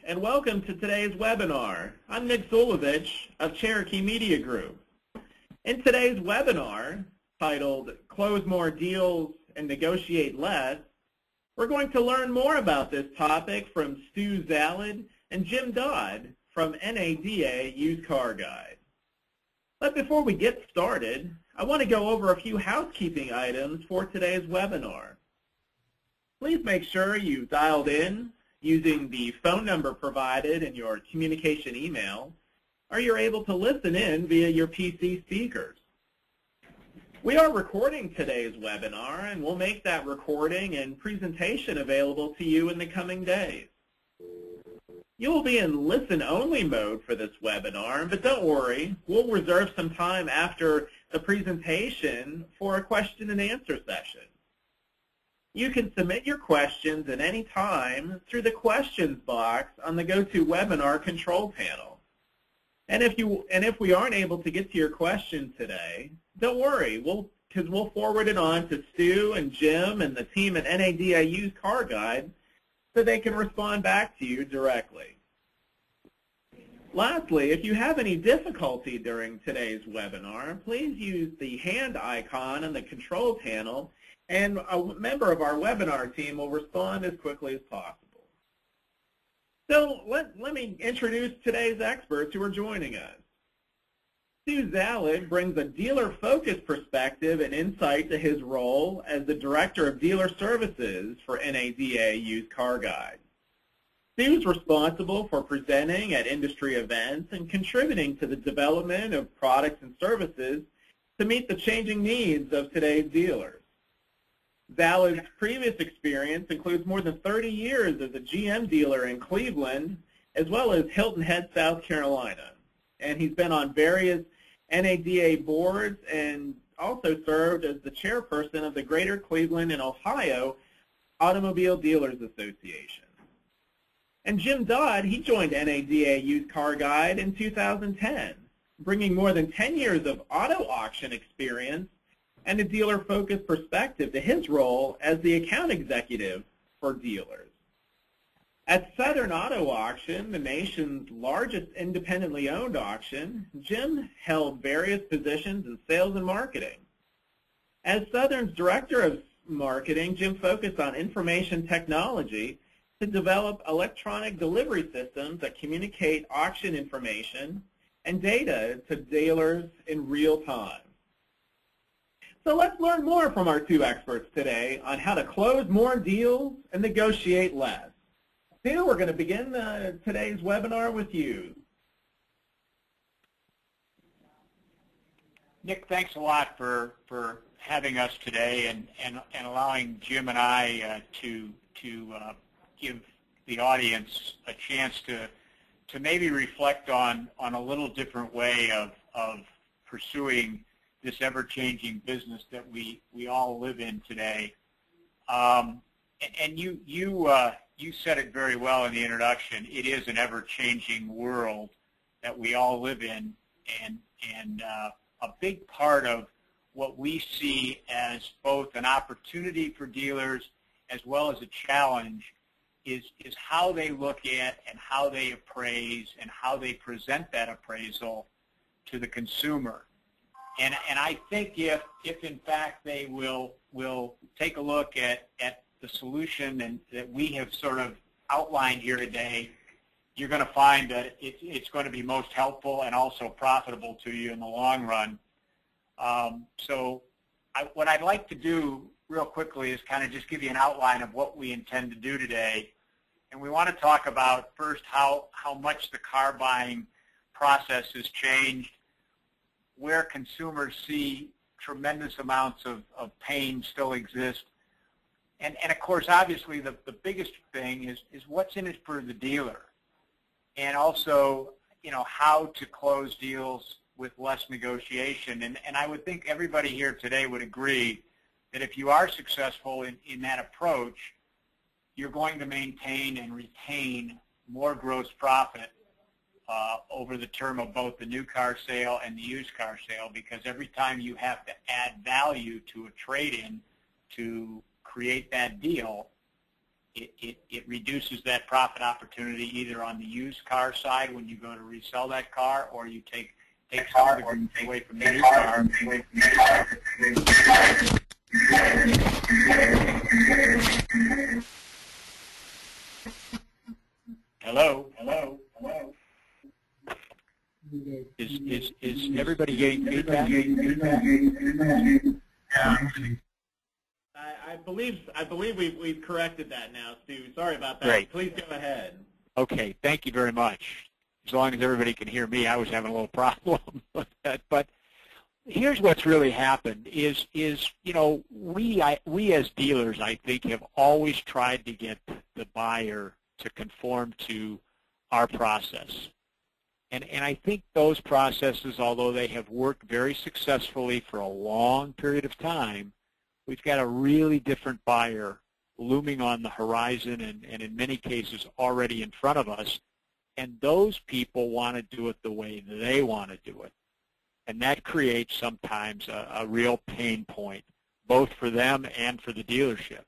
and welcome to today's webinar. I'm Nick Zulovich of Cherokee Media Group. In today's webinar, titled Close More Deals and Negotiate Less, we're going to learn more about this topic from Stu Zalad and Jim Dodd from NADA Used Car Guide. But before we get started, I want to go over a few housekeeping items for today's webinar. Please make sure you've dialed in using the phone number provided in your communication email, or you're able to listen in via your PC speakers. We are recording today's webinar, and we'll make that recording and presentation available to you in the coming days. You will be in listen-only mode for this webinar, but don't worry, we'll reserve some time after the presentation for a question and answer session. You can submit your questions at any time through the questions box on the GoToWebinar control panel. And if we aren't able to get to your question today, don't worry, because we'll forward it on to Stu and Jim and the team at NADA Used Car Guide so they can respond back to you directly. Lastly, if you have any difficulty during today's webinar, please use the hand icon on the control panel, and a member of our webinar team will respond as quickly as possible. So let me introduce today's experts who are joining us. Stu Zalad brings a dealer-focused perspective and insight to his role as the Director of Dealer Services for NADA Used Car Guide. Stu is responsible for presenting at industry events and contributing to the development of products and services to meet the changing needs of today's dealers. Zalad's previous experience includes more than 30 years as a GM dealer in Cleveland, as well as Hilton Head, South Carolina. And he's been on various NADA boards and also served as the chairperson of the Greater Cleveland and Ohio Automobile Dealers Association. And Jim Dodd, he joined NADA Used Car Guide in 2010, bringing more than 10 years of auto auction experience and a dealer-focused perspective to his role as the account executive for dealers. At Southern Auto Auction, the nation's largest independently owned auction, Jim held various positions in sales and marketing. As Southern's Director of Marketing, Jim focused on information technology to develop electronic delivery systems that communicate auction information and data to dealers in real time. So let's learn more from our two experts today on how to close more deals and negotiate less. Stu, we're going to begin today's webinar with you. Nick, thanks a lot for having us today and allowing Jim and I to give the audience a chance to maybe reflect on a little different way of pursuing this ever-changing business that we all live in today. And you said it very well in the introduction. It is an ever-changing world that we all live in, and a big part of what we see as both an opportunity for dealers as well as a challenge is how they look at and how they appraise and how they present that appraisal to the consumer. And I think if in fact they will take a look at the solution that we have sort of outlined here today, you're going to find that it's going to be most helpful and also profitable to you in the long run. What I'd like to do real quickly is kind of just give you an outline of what we intend to do today. And we want to talk about first how much the car buying process has changed, where consumers see tremendous amounts of pain still exist. And of course, obviously, the biggest thing is what's in it for the dealer. And also, how to close deals with less negotiation. And I would think everybody here today would agree that if you are successful in that approach, you're going to maintain and retain more gross profit over the term of both the new car sale and the used car sale, because every time you have to add value to a trade-in to create that deal, it reduces that profit opportunity either on the used car side when you go to resell that car, or you take some of the goods away from the new car. Hello? Hello? Hello? Is everybody getting feedback? I believe we've corrected that now, Stu. Sorry about that. Great. Please go ahead. Okay, thank you very much. As long as everybody can hear me, I was having a little problem with that. But here's what's really happened is you know, we as dealers, I think, have always tried to get the buyer to conform to our process. And I think those processes, although they have worked very successfully for a long period of time, we've got a really different buyer looming on the horizon and in many cases already in front of us. And those people want to do it the way they want to do it. And that creates sometimes a real pain point, both for them and for the dealership.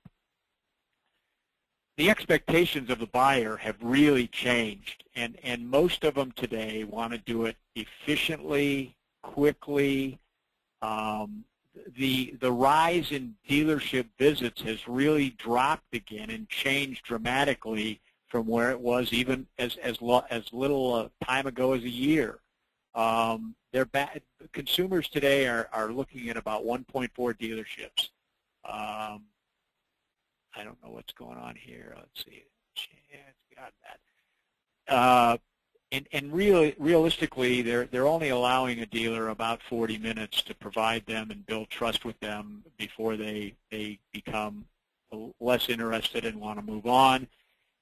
The expectations of the buyer have really changed, and most of them today want to do it efficiently, quickly. The rise in dealership visits has really dropped again and changed dramatically from where it was even as little time ago as a year. Consumers today are looking at about 1.4 dealerships. I don't know what's going on here. Let's see. It's got that. And realistically, they're only allowing a dealer about 40 minutes to provide them and build trust with them before they become less interested and want to move on.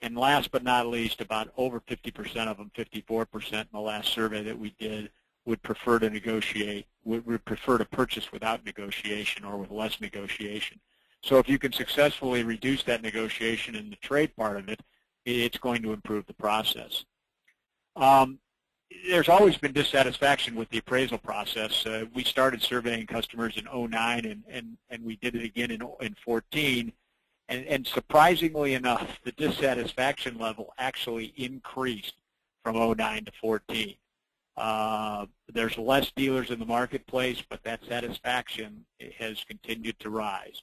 And last but not least, about over 50% of them, 54% in the last survey that we did, would prefer to negotiate, would prefer to purchase without negotiation or with less negotiation. So if you can successfully reduce that negotiation in the trade part of it, it's going to improve the process. There's always been dissatisfaction with the appraisal process. We started surveying customers in 2009, and we did it again in 14. And surprisingly enough, the dissatisfaction level actually increased from 2009 to 14. There's less dealers in the marketplace, but that satisfaction has continued to rise.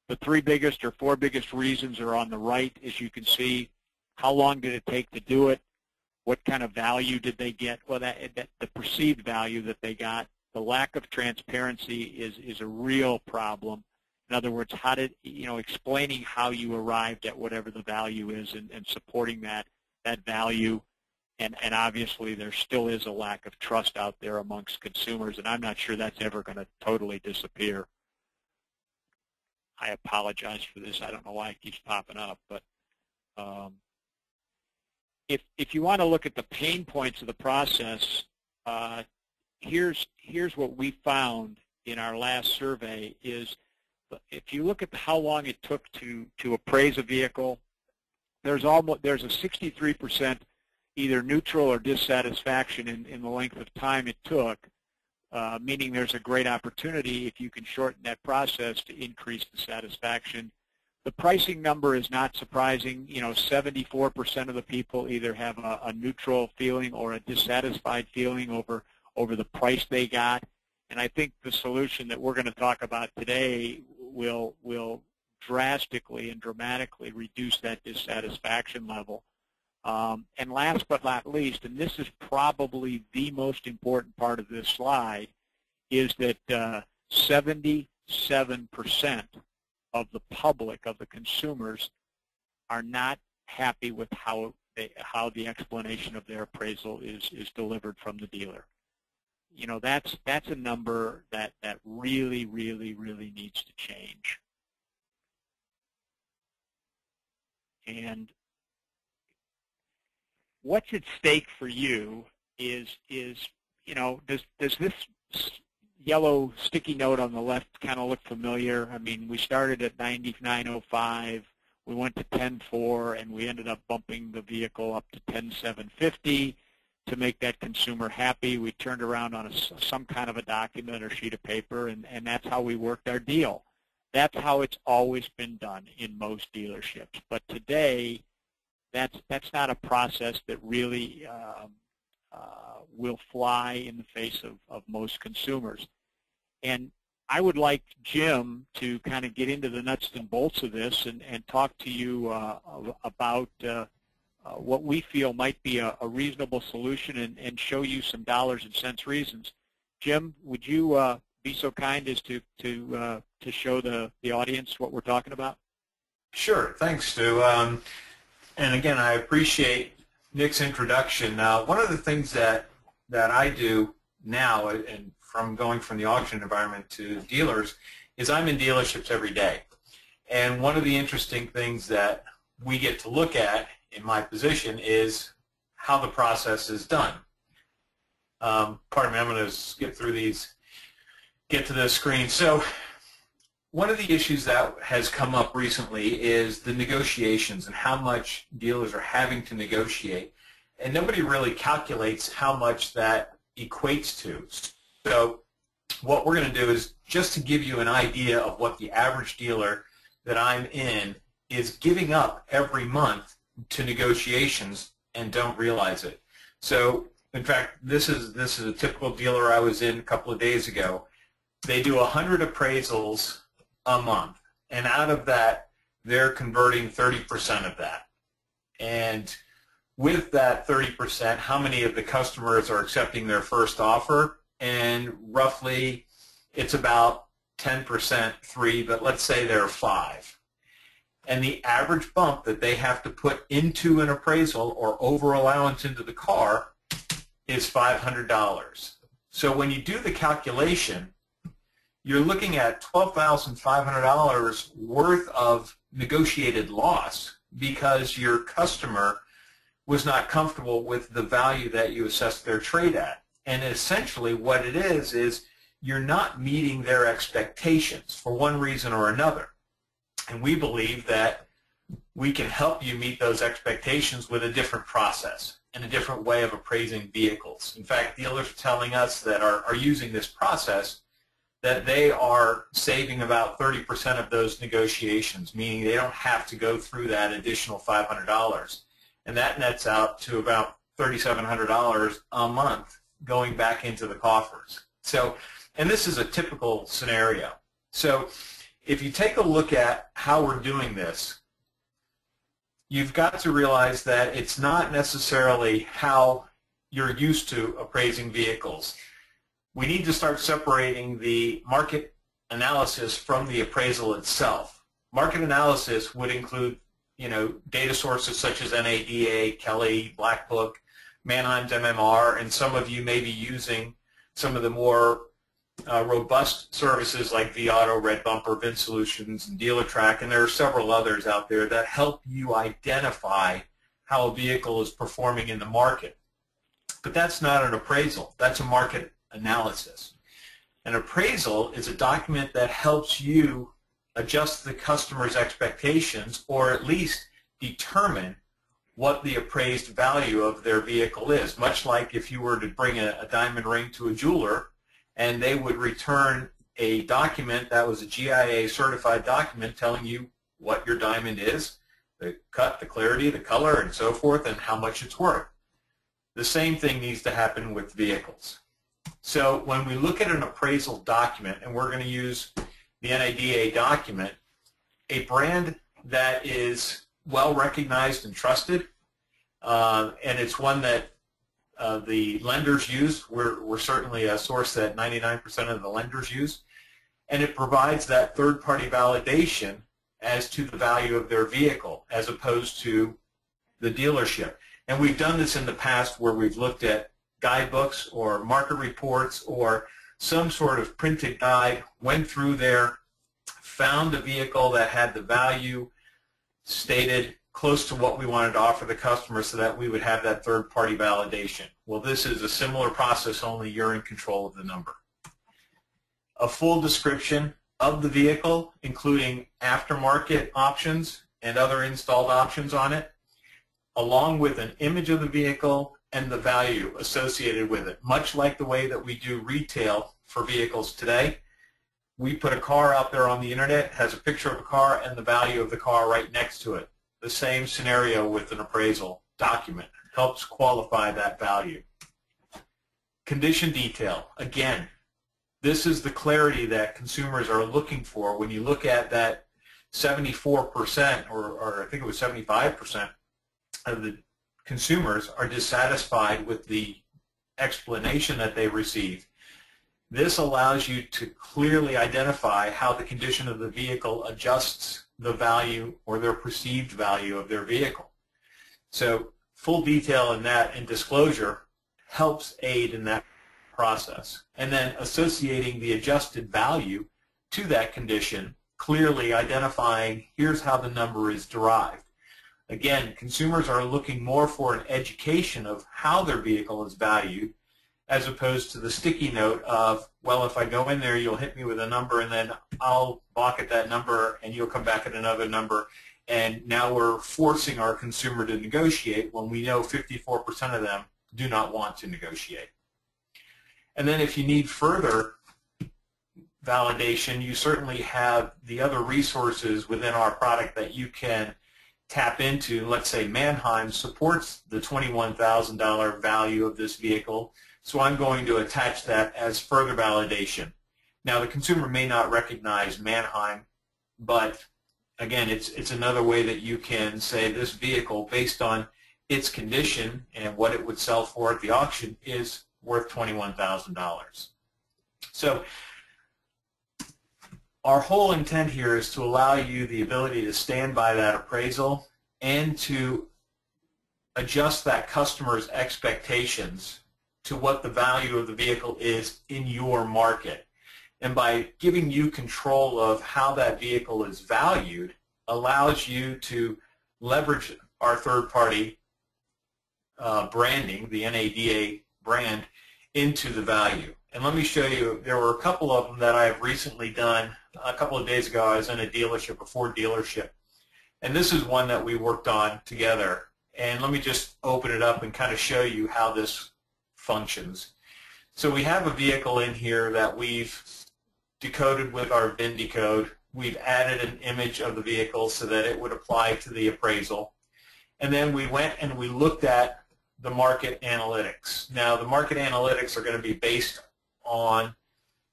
The three biggest or four biggest reasons are on the right, as you can see. How long did it take to do it? What kind of value did they get? Well, the perceived value that they got. The lack of transparency is a real problem. In other words, explaining how you arrived at whatever the value is and supporting that value. And obviously there still is a lack of trust out there amongst consumers, and I'm not sure that's ever going to totally disappear. I apologize for this. I don't know why it keeps popping up, but if you want to look at the pain points of the process, here's what we found in our last survey is if you look at how long it took to appraise a vehicle, there's a 63% either neutral or dissatisfaction in the length of time it took, meaning there's a great opportunity if you can shorten that process to increase the satisfaction. The pricing number is not surprising. 74% of the people either have a neutral feeling or a dissatisfied feeling over the price they got. And I think the solution that we're going to talk about today will drastically and dramatically reduce that dissatisfaction level. And last but not least, and this is probably the most important part of this slide, is that 77% of the public, of the consumers, are not happy with how the explanation of their appraisal is delivered from the dealer. That's a number that really, really, really needs to change. And what's at stake for you is does this yellow sticky note on the left kind of look familiar? I mean, we started at 99.05, we went to 10.4, and we ended up bumping the vehicle up to 10.750 to make that consumer happy. We turned around on some kind of a document or sheet of paper, and that's how we worked our deal. That's how it's always been done in most dealerships. But today, that's not a process that really will fly in the face of most consumers. And I would like Jim to kind of get into the nuts and bolts of this and talk to you about what we feel might be a reasonable solution and show you some dollars and cents reasons. Jim, would you be so kind as to show the audience what we're talking about? Sure. Thanks, Stu. And again, I appreciate Nick's introduction. One of the things that I do now, and from going from the auction environment to dealers, is I'm in dealerships every day. And one of the interesting things that we get to look at in my position is how the process is done. Pardon me, I'm going to skip through these, get to the screen. So one of the issues that has come up recently is the negotiations and how much dealers are having to negotiate. And nobody really calculates how much that equates to. So what we're going to do is just to give you an idea of what the average dealer that I'm in is giving up every month to negotiations and don't realize it. So in fact, this is a typical dealer I was in a couple of days ago. They do 100 appraisals a month, and out of that, they're converting 30% of that. And with that 30%, how many of the customers are accepting their first offer? And roughly, it's about 10%, 3, but let's say there are 5. And the average bump that they have to put into an appraisal or over allowance into the car is $500. So when you do the calculation, you're looking at $12,500 worth of negotiated loss because your customer was not comfortable with the value that you assessed their trade at. And essentially what it is you're not meeting their expectations for one reason or another. And we believe that we can help you meet those expectations with a different process and a different way of appraising vehicles. In fact, dealers are telling us that are using this process that they are saving about 30% of those negotiations, meaning they don't have to go through that additional $500. And that nets out to about $3,700 a month going back into the coffers. So, and this is a typical scenario. So if you take a look at how we're doing this, you've got to realize that it's not necessarily how you're used to appraising vehicles. We need to start separating the market analysis from the appraisal itself. Market analysis would include, data sources such as NADA, Kelly, Black Book, Manheim's MMR, and some of you may be using some of the more robust services like vAuto, Red Bumper, VinSolutions, and DealerTrack, and there are several others out there that help you identify how a vehicle is performing in the market. But that's not an appraisal. That's a market analysis. An appraisal is a document that helps you adjust the customer's expectations or at least determine what the appraised value of their vehicle is, much like if you were to bring a diamond ring to a jeweler and they would return a document that was a GIA certified document telling you what your diamond is, the cut, the clarity, the color, and so forth, and how much it's worth. The same thing needs to happen with vehicles. So when we look at an appraisal document, and we're going to use the NADA document, a brand that is well recognized and trusted, and it's one that the lenders use. We're certainly a source that 99% of the lenders use, and it provides that third-party validation as to the value of their vehicle as opposed to the dealership. And we've done this in the past where we've looked at guidebooks or market reports or some sort of printed guide, went through there, found a vehicle that had the value stated close to what we wanted to offer the customer so that we would have that third-party validation. Well, this is a similar process, only you're in control of the number. A full description of the vehicle, including aftermarket options and other installed options on it, along with an image of the vehicle and the value associated with it. Much like the way that we do retail for vehicles today, we put a car out there on the internet, has a picture of a car and the value of the car right next to it. The same scenario with an appraisal document helps qualify that value. Condition detail, again, this is the clarity that consumers are looking for. When you look at that 74%, or I think it was 75% of the consumers are dissatisfied with the explanation that they receive. This allows you to clearly identify how the condition of the vehicle adjusts the value or their perceived value of their vehicle. So full detail in that and disclosure helps aid in that process. And then associating the adjusted value to that condition, clearly identifying here's how the number is derived. Again, consumers are looking more for an education of how their vehicle is valued as opposed to the sticky note of, well, if I go in there, you'll hit me with a number, and then I'll balk at that number, and you'll come back at another number. And now we're forcing our consumer to negotiate when we know 54% of them do not want to negotiate. And then if you need further validation, you certainly have the other resources within our product that you can tap into. Let's say Manheim supports the $21,000 value of this vehicle, so I'm going to attach that as further validation. Now, the consumer may not recognize Manheim, but again, it's another way that you can say this vehicle, based on its condition and what it would sell for at the auction, is worth $21,000. So our whole intent here is to allow you the ability to stand by that appraisal and to adjust that customer's expectations to what the value of the vehicle is in your market. And by giving you control of how that vehicle is valued allows you to leverage our third-party branding, the NADA brand, into the value. And let me show you, there were a couple of them that I have recently done. A couple of days ago I was in a dealership, a Ford dealership, and this is one that we worked on together. And let me just open it up and kind of show you how this functions. So we have a vehicle in here that we've decoded with our VIN decode. We've added an image of the vehicle so that it would apply to the appraisal. And then we went and we looked at the market analytics. Now, the market analytics are going to be based on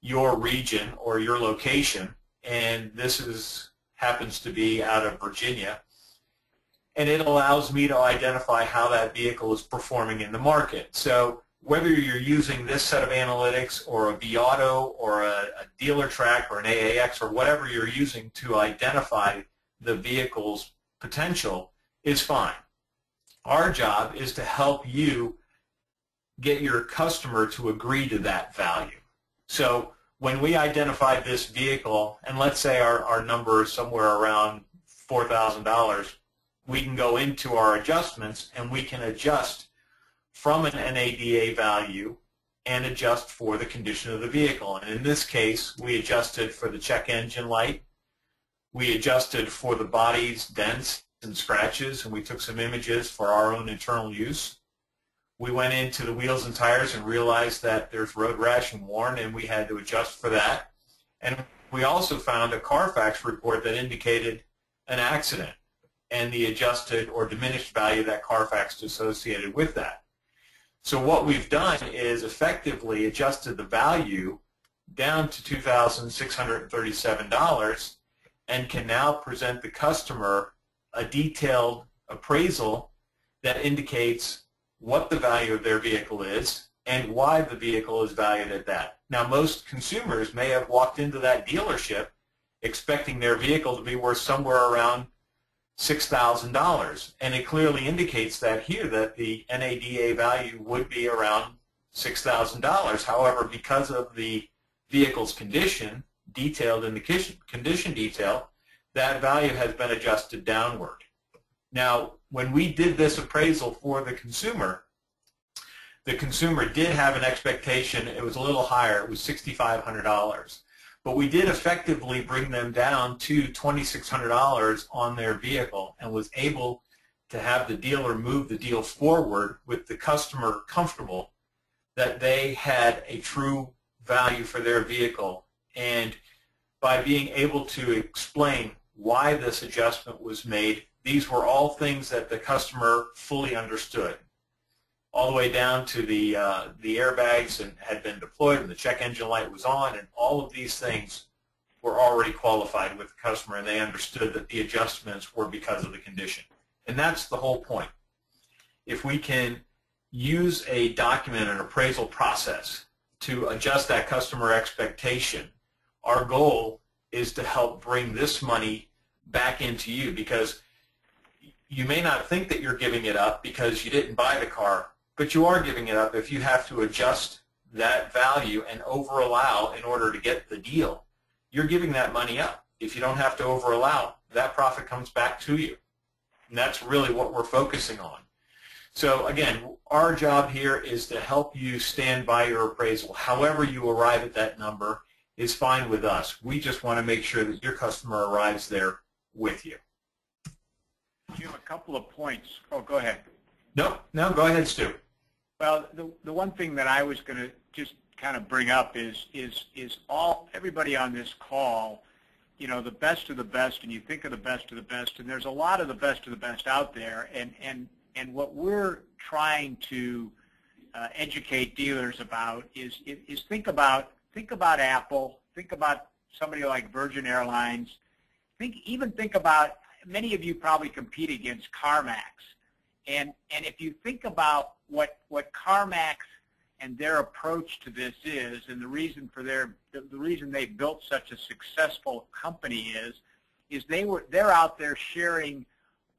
your region or your location, and this happens to be out of Virginia. And it allows me to identify how that vehicle is performing in the market. So whether you're using this set of analytics or a vAuto or a Dealertrack or an AAX or whatever you're using to identify the vehicle's potential is fine. Our job is to help you get your customer to agree to that value. So when we identified this vehicle, and let's say our number is somewhere around $4,000, we can go into our adjustments and we can adjust from an NADA value and adjust for the condition of the vehicle. And in this case, we adjusted for the check engine light, we adjusted for the body's dents and scratches, and we took some images for our own internal use. We went into the wheels and tires and realized that there's road rash and worn, and we had to adjust for that. And we also found a Carfax report that indicated an accident and the adjusted or diminished value that Carfax associated with that. So what we've done is effectively adjusted the value down to $2,637 and can now present the customer a detailed appraisal that indicates what the value of their vehicle is and why the vehicle is valued at that. Now, most consumers may have walked into that dealership expecting their vehicle to be worth somewhere around $6,000, and it clearly indicates that here that the NADA value would be around $6,000. However, because of the vehicle's condition detailed in the condition detail, that value has been adjusted downward. Now, when we did this appraisal for the consumer did have an expectation. It was a little higher. It was $6,500. But we did effectively bring them down to $2,600 on their vehicle and was able to have the dealer move the deal forward with the customer comfortable that they had a true value for their vehicle. And by being able to explain why this adjustment was made. These were all things that the customer fully understood, all the way down to the airbags and had been deployed and the check engine light was on, and all of these things were already qualified with the customer, and they understood that the adjustments were because of the condition. And that's the whole point. If we can use a document, an appraisal process, to adjust that customer expectation, our goal is to help bring this money back into you, because you may not think that you're giving it up because you didn't buy the car, but you are giving it up if you have to adjust that value and over-allow in order to get the deal. You're giving that money up. If you don't have to over-allow, that profit comes back to you. And that's really what we're focusing on. So again, our job here is to help you stand by your appraisal. However you arrive at that number is fine with us. We just want to make sure that your customer arrives there with you. Jim, a couple of points. Oh, go ahead. No, go ahead, Stu. Well, the one thing that I was going to just kind of bring up is everybody on this call, you know, the best of the best, and you think of the best of the best, and there's a lot of the best out there, and what we're trying to educate dealers about is think about Apple, think about somebody like Virgin Airlines, even think about, many of you probably compete against CarMax, and if you think about what CarMax and their approach to this is, and the reason they built such a successful company is they're out there sharing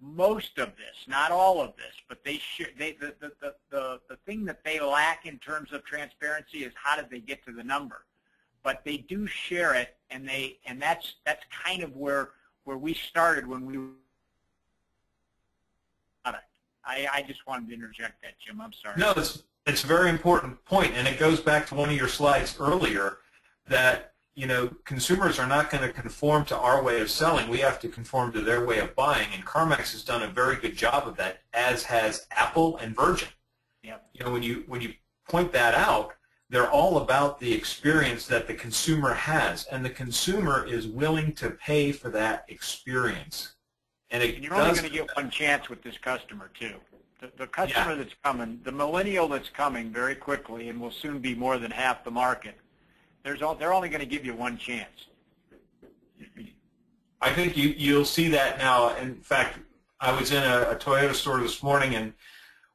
most of this, not all of this, but the thing that they lack in terms of transparency is how did they get to the number. But they do share it, and that's kind of where we started when we. I just wanted to interject that, Jim. I'm sorry. No, it's a very important point, and it goes back to one of your slides earlier that, you know, consumers are not going to conform to our way of selling. We have to conform to their way of buying, and CarMax has done a very good job of that, as has Apple and Virgin. Yep. You know, when you point that out, they're all about the experience that the consumer has, and the consumer is willing to pay for that experience. And you're only going to get one chance with this customer, too. The customer that's coming, the millennial that's coming very quickly and will soon be more than half the market, they're only going to give you one chance. I think you'll see that now. In fact, I was in a Toyota store this morning, and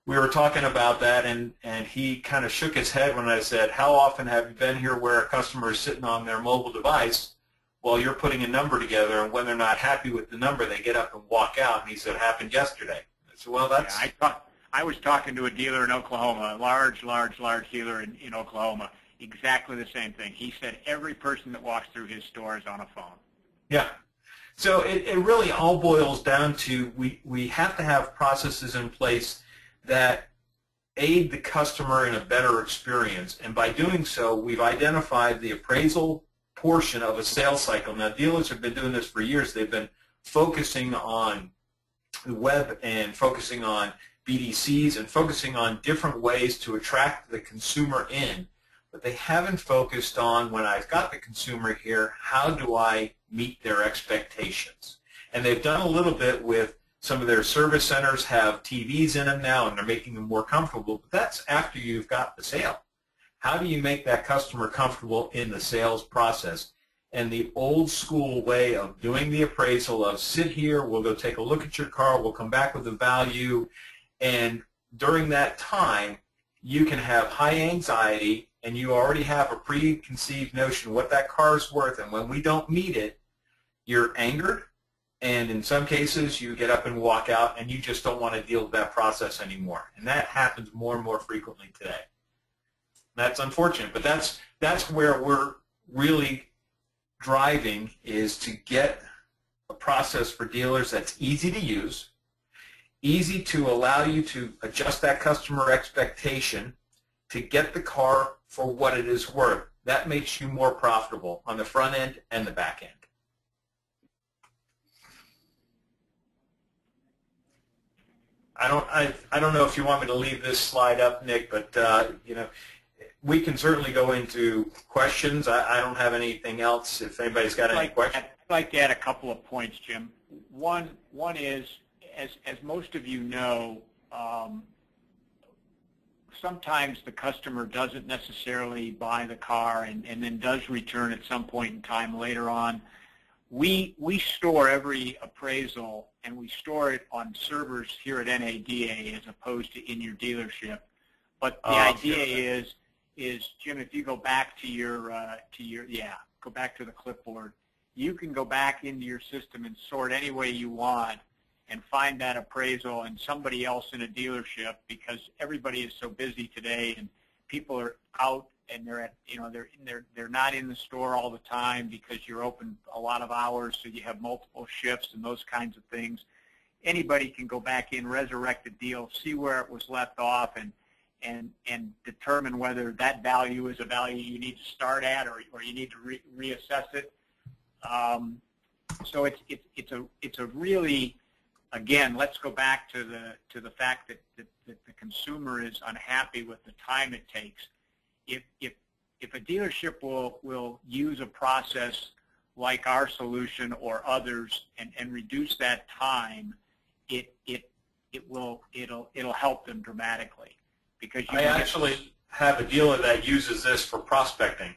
we were talking about that, and he kind of shook his head when I said, how often have you been here where a customer is sitting on their mobile device while you're putting a number together, and when they're not happy with the number, they get up and walk out? And he said, it happened yesterday. I said, well, that's... Yeah, I was talking to a dealer in Oklahoma, a large dealer in Oklahoma, exactly the same thing. He said every person that walks through his store is on a phone. Yeah. So it really all boils down to we have to have processes in place that aid the customer in a better experience. And by doing so, we've identified the appraisal portion of a sales cycle. Now, dealers have been doing this for years. They've been focusing on the web and focusing on BDCs and focusing on different ways to attract the consumer in. But they haven't focused on, when I've got the consumer here, how do I meet their expectations? And they've done a little bit with some of their service centers have TVs in them now, and they're making them more comfortable. But that's after you've got the sale. How do you make that customer comfortable in the sales process? And the old school way of doing the appraisal of sit here, we'll go take a look at your car, we'll come back with a value, and during that time, you can have high anxiety, and you already have a preconceived notion what that car is worth, and when we don't meet it, you're angered, and in some cases, you get up and walk out, and you just don't want to deal with that process anymore. And that happens more and more frequently today. That's unfortunate, but that's where we're really driving, is to get a process for dealers that's easy to use, easy to allow you to adjust that customer expectation to get the car for what it is worth. That makes you more profitable on the front end and the back end. I don't know if you want me to leave this slide up, Nick, but you know, we can certainly go into questions. I don't have anything else. If anybody's got any questions. I'd like to add a couple of points, Jim. One is, as most of you know, sometimes the customer doesn't necessarily buy the car and then does return at some point in time later on. We store every appraisal, and we store it on servers here at NADA as opposed to in your dealership. But the idea is, Jim, if you go back to go back to the clipboard, you can go back into your system and sort any way you want and find that appraisal and somebody else in a dealership, because everybody is so busy today and people are out and they're not in the store all the time because you're open a lot of hours, so you have multiple shifts and those kinds of things. Anybody can go back in, resurrect the deal, see where it was left off, and determine whether that value is a value you need to start at or you need to reassess it. So it's a really, again, let's go back to the fact that the consumer is unhappy with the time it takes. If a dealership will use a process like our solution or others and reduce that time, it'll help them dramatically. Because I actually have a dealer that uses this for prospecting.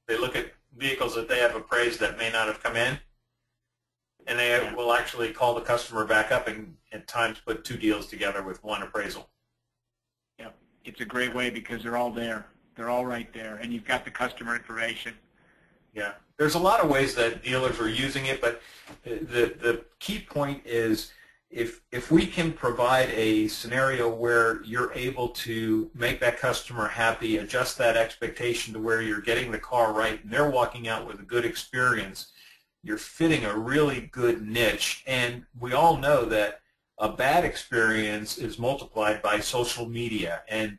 They look at vehicles that they have appraised that may not have come in, and they will actually call the customer back up and at times put two deals together with one appraisal. Yeah, it's a great way because they're all there. They're all right there, and you've got the customer information. Yeah, there's a lot of ways that dealers are using it, but the key point is if we can provide a scenario where you're able to make that customer happy, adjust that expectation to where you're getting the car right and they're walking out with a good experience, you're fitting a really good niche. And we all know that a bad experience is multiplied by social media. And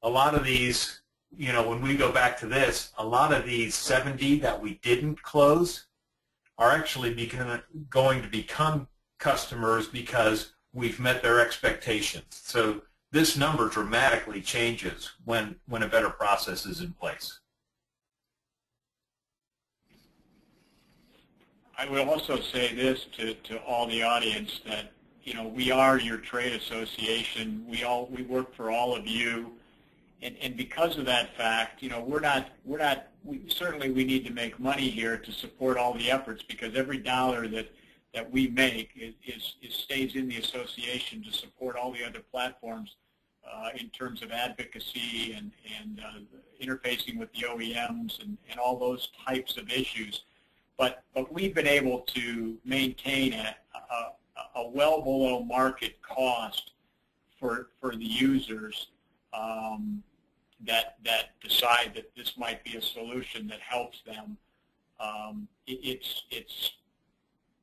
a lot of these, when we go back to this, a lot of these 70 that we didn't close are actually going to become customers because we've met their expectations. So this number dramatically changes when a better process is in place. I will also say this to all the audience, that we are your trade association. We work for all of you, and because of that fact, certainly we need to make money here to support all the efforts, because every dollar that we make stays in the association to support all the other platforms in terms of advocacy and interfacing with the OEMs and all those types of issues. But we've been able to maintain a well below market cost for the users that decide that this might be a solution that helps them.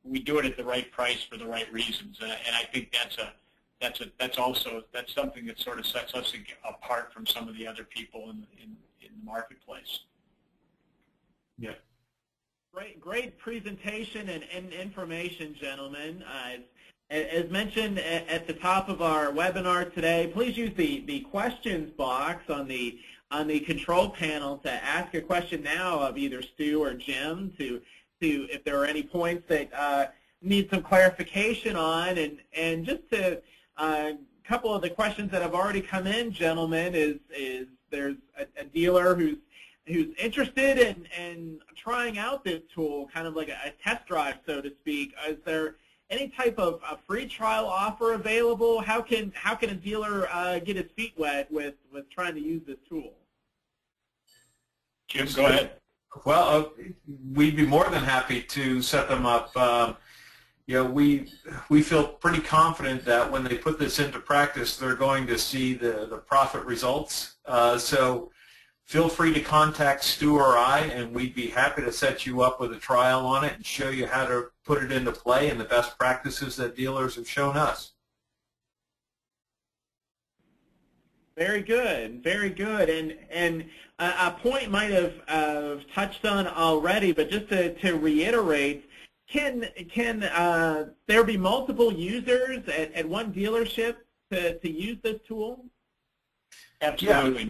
We do it at the right price for the right reasons, and I think that's something that sort of sets us apart from some of the other people in the marketplace. Yeah. Great presentation and information, gentlemen. As mentioned at the top of our webinar today, please use the questions box on the control panel to ask a question now of either Stu or Jim to if there are any points that need some clarification on, and just to a couple of the questions that have already come in, gentlemen, is there's a dealer who's interested in trying out this tool, kind of like a test drive, so to speak. Is there any type of a free trial offer available? How can a dealer get his feet wet with trying to use this tool? Jim, go ahead. Well, we'd be more than happy to set them up. We feel pretty confident that when they put this into practice, they're going to see the profit results. So feel free to contact Stu or I, and we'd be happy to set you up with a trial on it and show you how to put it into play and the best practices that dealers have shown us. Very good, very good. And a point might have touched on already, but just to reiterate, can there be multiple users at one dealership to use this tool? Absolutely.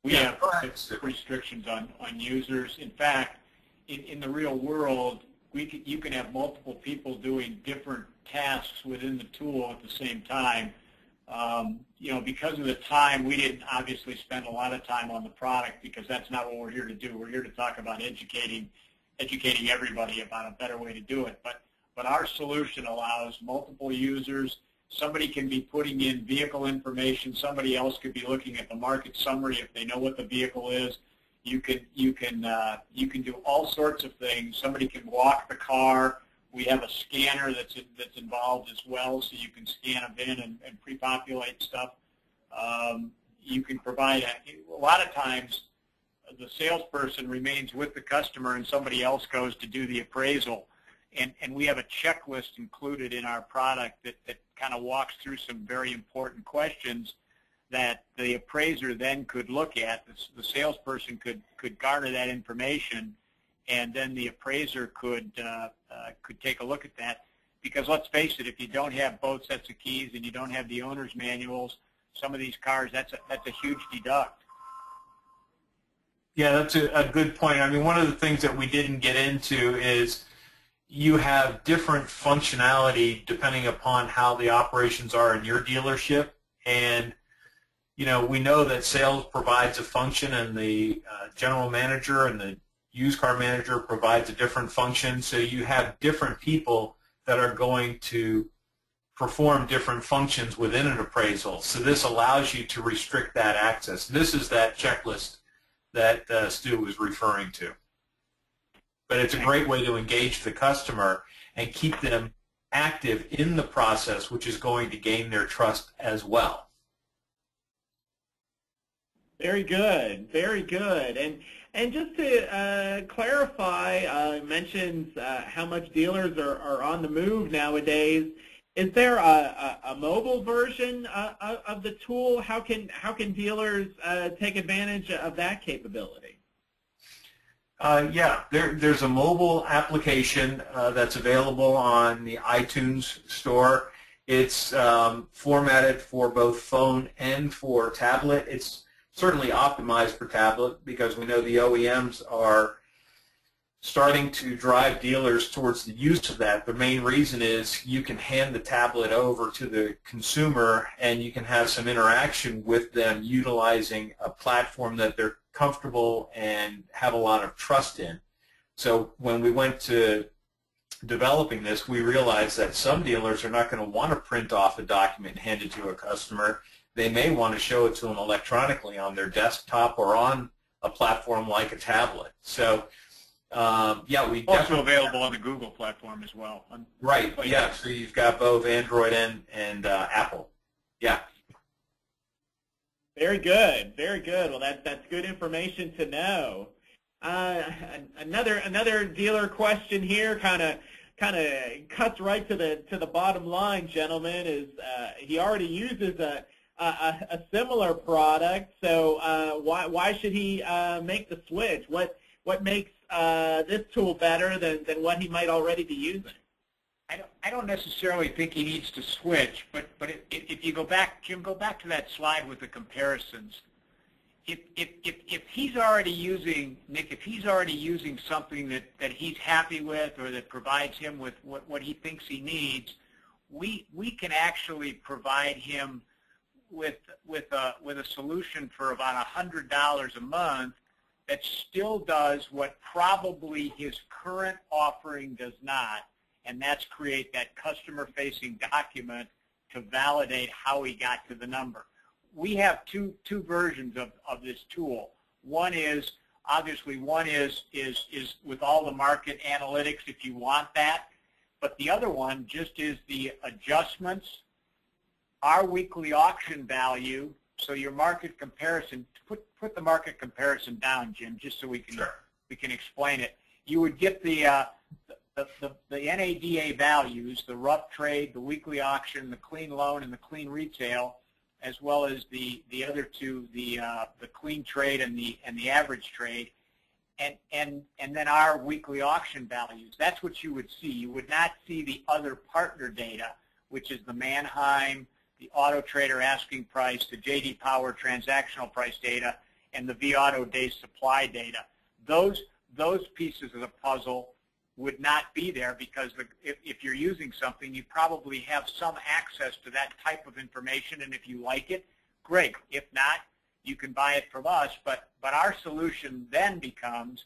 We Yeah, have restrictions on users. In fact, in the real world, you can have multiple people doing different tasks within the tool at the same time. Because of the time, we didn't obviously spend a lot of time on the product because that's not what we're here to do. We're here to talk about educating everybody about a better way to do it. But our solution allows multiple users. Somebody can be putting in vehicle information. Somebody else could be looking at the market summary if they know what the vehicle is. You can do all sorts of things. Somebody can walk the car. We have a scanner that's involved as well, so you can scan a VIN and pre-populate stuff. You can provide a lot of times the salesperson remains with the customer and somebody else goes to do the appraisal. And we have a checklist included in our product that kind of walks through some very important questions that the appraiser then could look at. The salesperson could garner that information, and then the appraiser could take a look at that. Because let's face it, if you don't have both sets of keys and you don't have the owner's manuals, some of these cars, that's a huge deduct. Yeah, that's a good point. I mean, one of the things that we didn't get into is you have different functionality depending upon how the operations are in your dealership. And, we know that sales provides a function and the general manager and the used car manager provides a different function. So you have different people that are going to perform different functions within an appraisal. So this allows you to restrict that access. This is that checklist that Stu was referring to. But it's a great way to engage the customer and keep them active in the process, which is going to gain their trust as well. Very good, very good. And just to clarify, mentions how much dealers are on the move nowadays. Is there a mobile version of the tool? How can dealers take advantage of that capability? Yeah, there's a mobile application that's available on the iTunes store. It's formatted for both phone and for tablet. It's certainly optimized for tablet because we know the OEMs are starting to drive dealers towards the use of that. The main reason is you can hand the tablet over to the consumer and you can have some interaction with them utilizing a platform that they're comfortable and have a lot of trust in. So when we went to developing this, we realized that some dealers are not going to want to print off a document and hand it to a customer. They may want to show it to them electronically on their desktop or on a platform like a tablet. So yeah, we also available on the Google platform as well. Right. Yeah. So you've got both Android and Apple. Yeah. Very good. Very good. Well, that's good information to know. Another dealer question here, kind of cuts right to the bottom line, gentlemen. Is he already uses a similar product? So why should he make the switch? What makes this tool better than what he might already be using? I don't necessarily think he needs to switch, but if you go back, Jim, go back to that slide with the comparisons. If he's already using, Nick, if he's already using something that he's happy with or that provides him with what he thinks he needs, we can actually provide him with a solution for about $100 a month that still does what probably his current offering does not, and that's create that customer-facing document to validate how he got to the number. We have two versions of this tool. One is, obviously, is with all the market analytics if you want that, but the other one just is the adjustments, our weekly auction value, so your market comparison, put the market comparison down, Jim, just so we can explain it. You would get the NADA values, the rough trade, the weekly auction, the clean loan, and the clean retail, as well as the other two, the clean trade and the average trade, and then our weekly auction values. That's what you would see. You would not see the other partner data, which is the Manheim, the Auto Trader asking price, the J.D. Power transactional price data, and the vAuto days supply data. Those pieces of the puzzle would not be there because if you're using something, you probably have some access to that type of information, and if you like it, great. If not, you can buy it from us. But our solution then becomes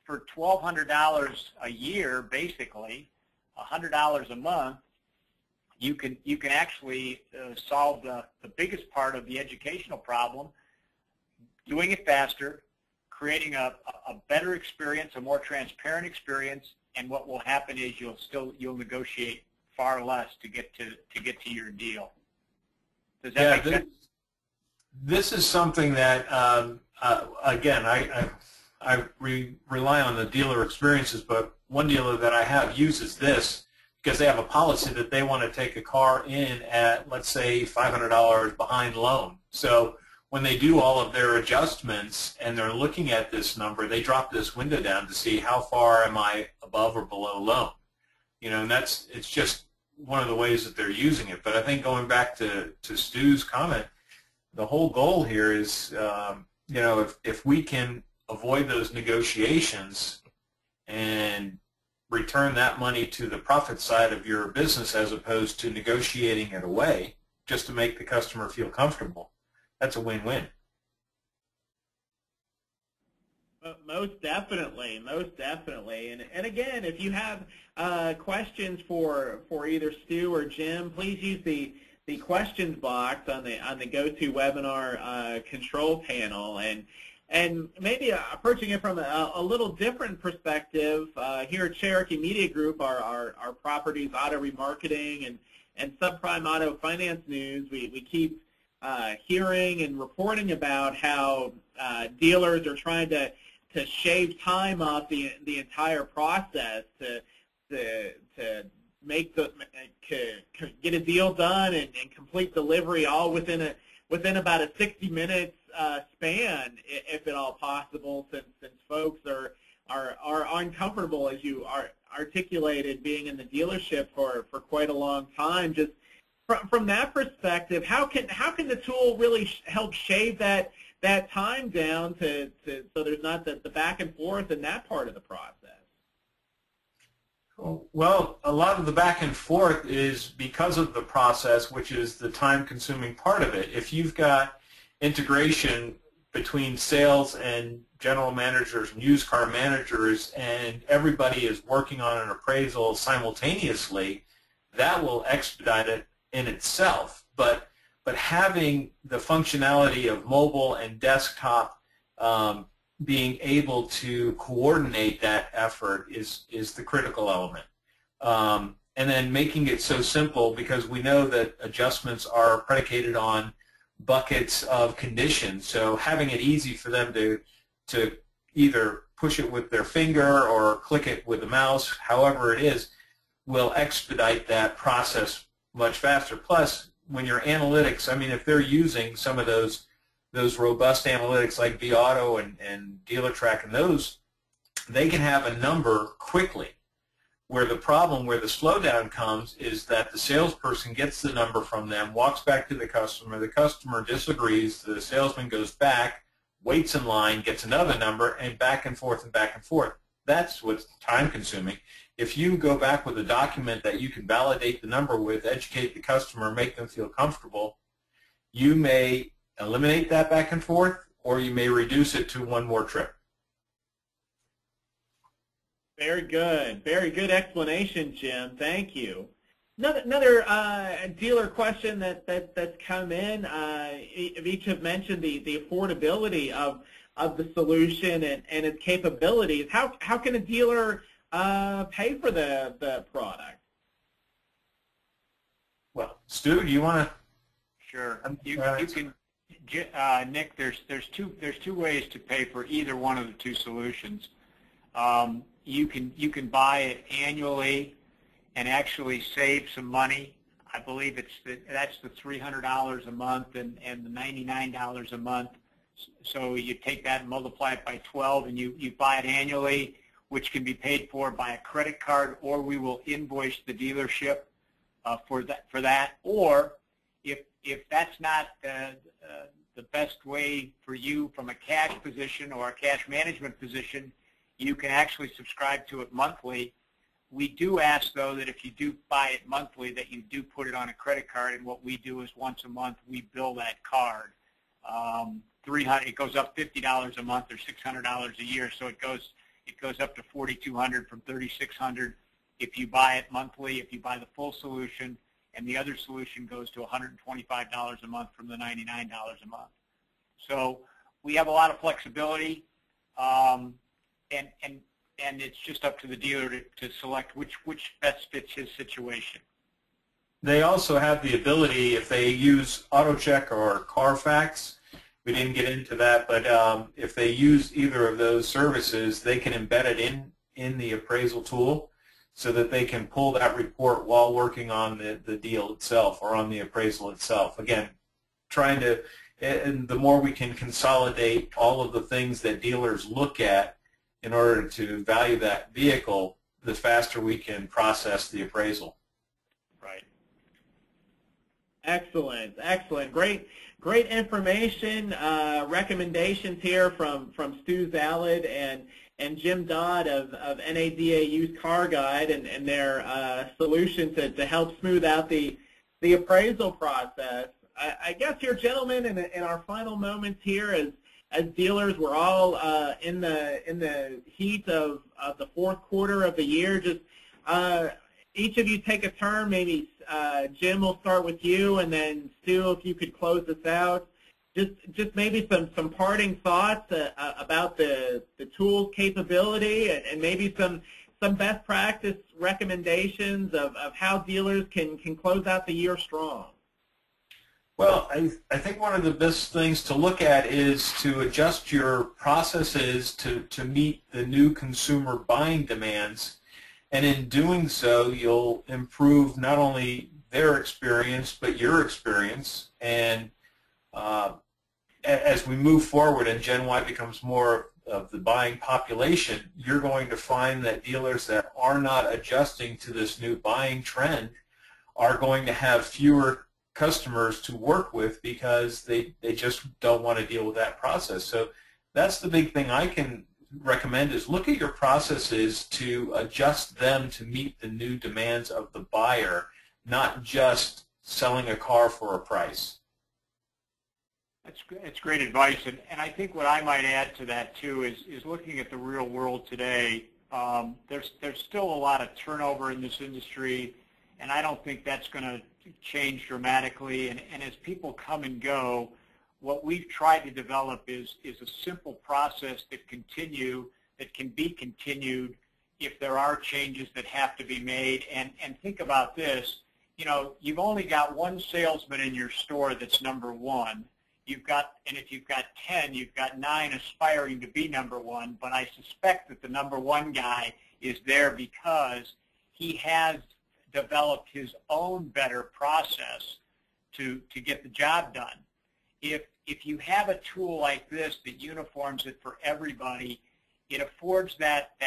for $1,200 a year, basically, $100 a month, you can actually solve the biggest part of the educational problem, doing it faster, creating a better experience, a more transparent experience, and what will happen is you'll negotiate far less to get to your deal. Does that make sense? This is something that again I rely on the dealer experiences, but one dealer that I have uses this because they have a policy that they want to take a car in at, let's say, $500 behind loan. So when they do all of their adjustments and they're looking at this number, they drop this window down to see how far am I above or below loan. You know, and it's just one of the ways that they're using it. But I think going back to Stu's comment, the whole goal here is, you know, if we can avoid those negotiations and return that money to the profit side of your business as opposed to negotiating it away just to make the customer feel comfortable, that's a win-win. Most definitely, most definitely. And again, if you have questions for either Stu or Jim, please use the questions box on the GoToWebinar control panel, and maybe approaching it from a little different perspective. Here at Cherokee Media Group, our properties, auto remarketing and subprime auto finance news, we keep hearing and reporting about how dealers are trying to shave time off the entire process to make get a deal done and complete delivery all within about a 60 minutes span, if at all possible, since folks are uncomfortable, as you articulated, being in the dealership for quite a long time. Just from that perspective, how can the tool really help shave that time down so there's not the back and forth in that part of the process? Well, a lot of the back and forth is because of the process, which is the time-consuming part of it. If you've got integration between sales and general managers and used car managers and everybody is working on an appraisal simultaneously, that will expedite it in itself. But having the functionality of mobile and desktop being able to coordinate that effort is the critical element. And then making it so simple, because we know that adjustments are predicated on buckets of conditions. So having it easy for them to either push it with their finger or click it with the mouse, however it is, will expedite that process much faster. Plus, when your analytics, I mean, if they're using some of those robust analytics like vAuto and Dealertrack and those, they can have a number quickly. Where the slowdown comes is that the salesperson gets the number from them, walks back to the customer disagrees, the salesman goes back, waits in line, gets another number, and back and forth and back and forth. That's what's time-consuming. If you go back with a document that you can validate the number with, educate the customer, make them feel comfortable, you may eliminate that back and forth, or you may reduce it to one more trip. Very good explanation, Jim. Thank you. Another dealer question that's come in. Each have mentioned the affordability of the solution and its capabilities. How can a dealer pay for the product? Well, Stu, do you want to? Sure. You can, Nick. There's two ways to pay for either one of the two solutions. You can buy it annually and actually save some money. I believe that's the $300 a month and the $99 a month. So you take that and multiply it by 12, and you buy it annually, which can be paid for by a credit card, or we will invoice the dealership for that. Or if that's not the best way for you from a cash position or a cash management position, you can actually subscribe to it monthly. We do ask, though, that if you do buy it monthly, that you do put it on a credit card, and what we do is once a month we bill that card. It goes up $50 a month or $600 a year, so it goes up to $4,200 from $3,600 if you buy it monthly, if you buy the full solution, and the other solution goes to $125 a month from the $99 a month. So we have a lot of flexibility, and it's just up to the dealer to select which best fits his situation. They also have the ability, if they use AutoCheck or Carfax, we didn't get into that, but if they use either of those services, they can embed it in the appraisal tool so that they can pull that report while working on the deal itself or on the appraisal itself. Again, and the more we can consolidate all of the things that dealers look at in order to value that vehicle, the faster we can process the appraisal. Right. Excellent, excellent. Great information, recommendations here from Stu Zalad and Jim Dodd of NADA Used Car Guide and their solution to help smooth out the appraisal process. I guess here, gentlemen, in our final moments here, as dealers, we're all in the heat of the fourth quarter of the year. Just each of you take a turn. Maybe Jim, will start with you, and then Stu, if you could close us out. Just maybe some parting thoughts about the tool's capability, and maybe some best practice recommendations of how dealers can close out the year strong. Well, I think one of the best things to look at is to adjust your processes to meet the new consumer buying demands. And in doing so, you'll improve not only their experience, but your experience. And as we move forward and Gen Y becomes more of the buying population, you're going to find that dealers that are not adjusting to this new buying trend are going to have fewer customers to work with because they just don't want to deal with that process. So that's the big thing I can recommend, is look at your processes to adjust them to meet the new demands of the buyer, not just selling a car for a price. That's great advice, and I think what I might add to that too is looking at the real world today. There's still a lot of turnover in this industry, and I don't think that's going to change dramatically. And as people come and go, what we've tried to develop is a simple process that can be continued if there are changes that have to be made. And think about this, you've only got one salesman in your store that's number one. And if you've got 10, you've got 9 aspiring to be number one, but I suspect that the number one guy is there because he has developed his own better process to get the job done. If you have a tool like this that uniforms it for everybody, it affords that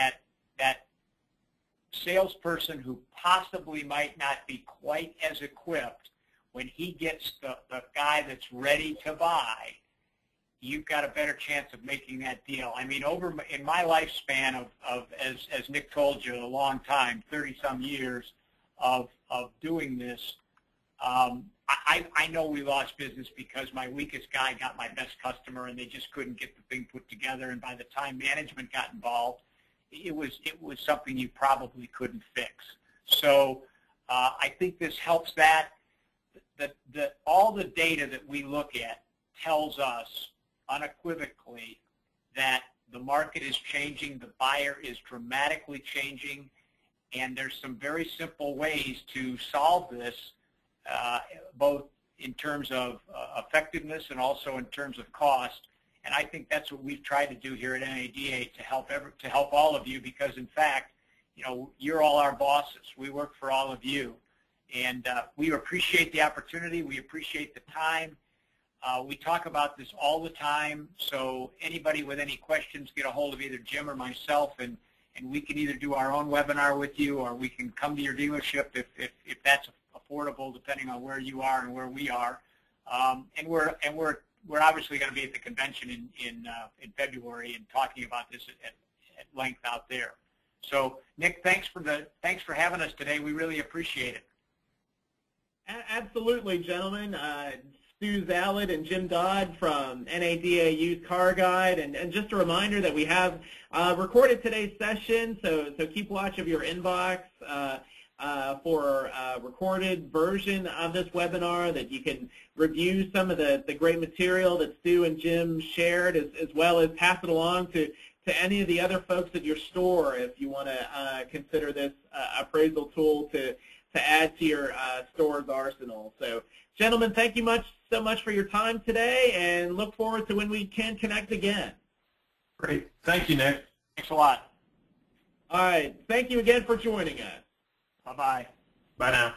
salesperson who possibly might not be quite as equipped, when he gets the guy that's ready to buy, you've got a better chance of making that deal. I mean, in my lifespan of as Nick told you, a long time, 30-some years of doing this, I know we lost business because my weakest guy got my best customer, and they just couldn't get the thing put together. And by the time management got involved, it was something you probably couldn't fix. So I think this helps that. All the data that we look at tells us unequivocally that the market is changing, the buyer is dramatically changing, and there's some very simple ways to solve this, both in terms of effectiveness and also in terms of cost. And I think that's what we've tried to do here at NADA to help all of you, because in fact, you're all our bosses. We work for all of you. And we appreciate the opportunity. We appreciate the time. We talk about this all the time, so anybody with any questions, get a hold of either Jim or myself, and we can either do our own webinar with you, or we can come to your dealership if that's affordable, depending on where you are and where we are. And we're we're obviously going to be at the convention in February and talking about this at length out there. So, Nick, thanks for having us today. We really appreciate it. Absolutely, gentlemen. Stu Zalad and Jim Dodd from NADA Used Car Guide, and just a reminder that we have recorded today's session, so keep watch of your inbox for a recorded version of this webinar that you can review some of the great material that Stu and Jim shared, as well as pass it along to any of the other folks at your store if you want to consider this appraisal tool to add to your store's arsenal. So, gentlemen, thank you so much for your time today, and look forward to when we can connect again. Great. Thank you, Nick. Thanks a lot. All right. Thank you again for joining us. Bye-bye. Bye now.